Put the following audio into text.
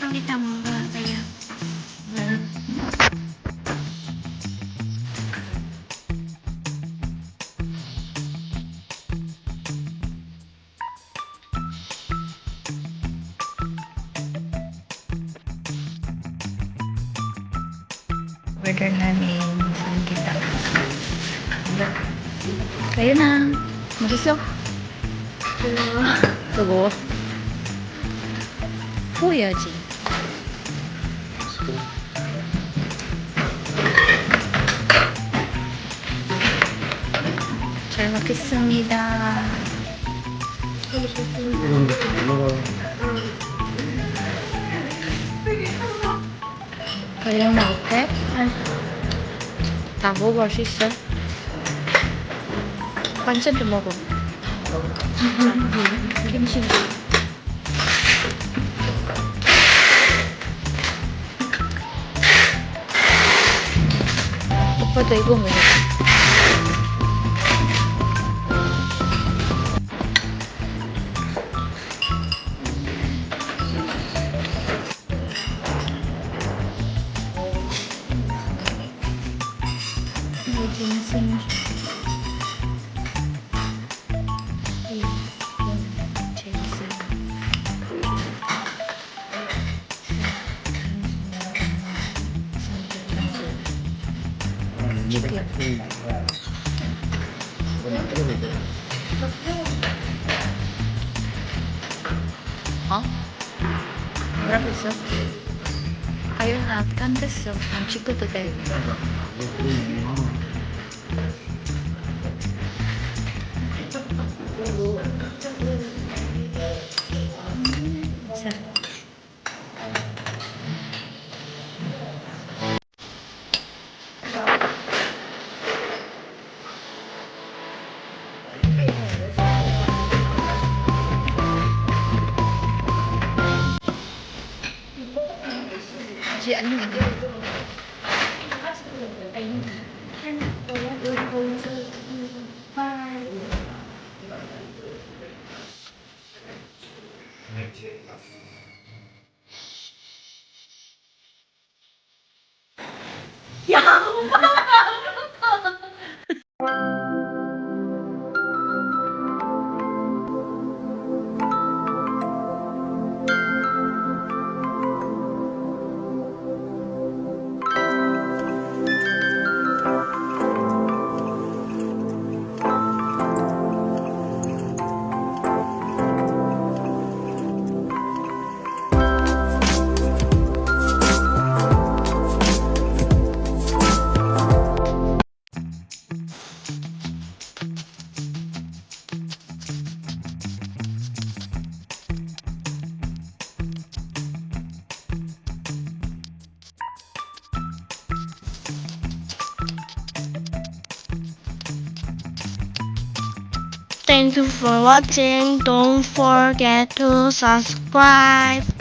Lang kita mga kaya. Order namin. Saan kita? Kayo na. 맛있어? 그거 보여야지. 잘 먹겠습니다. 가령 어때? 다 먹을 수 있어? 반찬도 먹어. 김치. 오빠도 이거 먹어. 짐승. 어? 뭐라고 했어? 아유, 안 됐어. 안 찍어도 돼. 자. Chị ăn mình đi. 야, thank you for watching. Don't forget to subscribe.